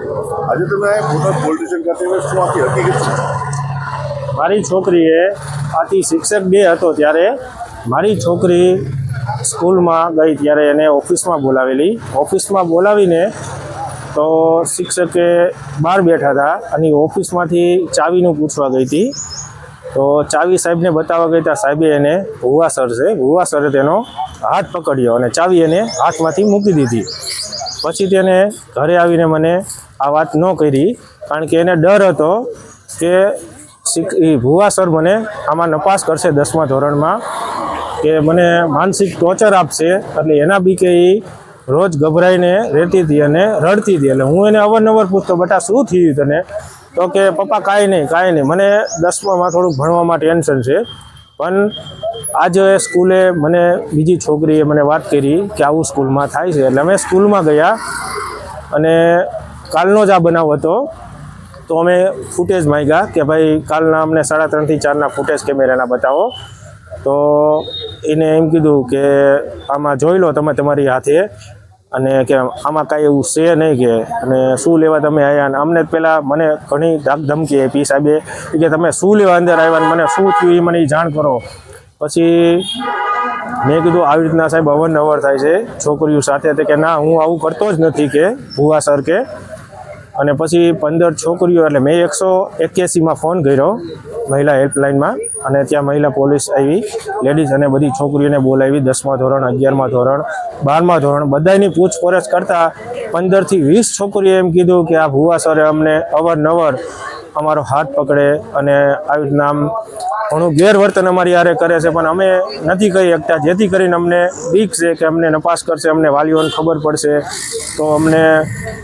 આજે તમે Botad police station ખાતે શું આખી હકીકત છે? મારી છોકરીએ આથી શિક્ષક ડે હતો ત્યારે મારી છોકરી સ્કૂલમાં ગઈ ત્યારે એને ઓફિસમાં બોલાવેલી. ઓફિસમાં બોલાવીને તો શિક્ષકે બહાર બેઠા હતા અને ઓફિસમાંથી ચાવીનું પૂછવા ગઈ હતી. તો ચાવી સાહેબને બતાવવા ગઈ ત્યાં સાહેબે એને ભુવા સર છે, ભુવા સરે તેનો હાથ પકડ્યો અને ચાવી એને હાથમાંથી મૂકી દીધી. પછી તેને ઘરે આવીને મને આ વાત ન કરી, કારણ કે એને ડર હતો કે ભુવા સર મને આમાં નપાસ કરશે 10મા ધોરણમાં, કે મને માનસિક ટોર્ચર આપશે. એટલે એના બી કે એ રોજ ગભરાઈને રહેતી હતી અને રડતી હતી. એટલે હું એને અવારનવાર પૂછતો, બેટા શું થયું તને? તો કે પપ્પા કાંઈ નહીં, મને 10મામાં થોડુંક ભણવામાં ટેન્શન છે. પણ આજે સ્કૂલે મને બીજી છોકરીએ મને વાત કરી કે આવું સ્કૂલમાં થાય છે. એટલે અમે સ્કૂલમાં ગયા અને કાલનો જ આ બનાવ હતો. તો અમે ફૂટેજ માંગ્યા કે ભાઈ કાલના અમને 3:30 થી 4ના ફૂટેજ કેમેરાના બતાવો. તો એને એમ કીધું કે આમાં જોઈ લો તમે તમારી હાથે, અને કે આમાં કાંઈ એવું છે નહીં કે, અને શું લેવા તમે આવ્યા? અને અમને પહેલાં મને ઘણી ધમકી આપી સાહેબે કે તમે શું લેવા અંદર આવ્યા ને મને શું થયું એ મને જાણ કરો. પછી મેં કીધું આવી રીતના સાહેબ અવારનવાર થાય છે છોકરીઓ સાથે. તો કે ના, હું આવું કરતો જ નથી કે ભુવા સર કે. અને પછી 15 છોકરીઓ, એટલે મેં 181માં ફોન કર્યો મહિલા હેલ્પલાઇનમાં, અને ત્યાં મહિલા પોલીસ આવી, લેડીઝ અને બધી છોકરીઓને બોલાવી. 10મા ધોરણ, 11મા ધોરણ, 12મા ધોરણ બધાની પૂછપરછ કરતાં 15 થી 20 છોકરીએ એમ કીધું કે આ ભુવા સરે અમને અવારનવાર અમારો હાથ પકડે અને આવી રીતના આમ ઘણું ગેરવર્તન અમારી યારે કરે છે, પણ અમે નથી કહી શકતા, જેથી કરીને અમને બીક છે કે અમને નપાસ કરશે, અમને વાલીઓને ખબર પડશે તો અમને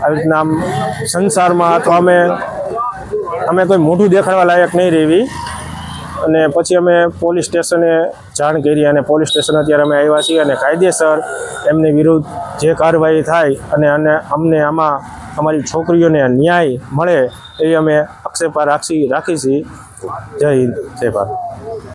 આવી રીતના આમ સંસારમાં અથવા અમે કોઈ મોઢું દેખાડવા લાયક નહીં રહેવી. અને પછી અમે પોલીસ સ્ટેશને જાણ કરી, અને પોલીસ સ્ટેશન અત્યારે અમે આવ્યા છીએ, અને કાયદેસર એમની વિરુદ્ધ જે કાર્યવાહી થાય અને અમને આમાં અમારી છોકરીઓને ન્યાય મળે એવી અમે આક્ષેપા રાખી છીએ. જય હિન્દ, જય ભારત.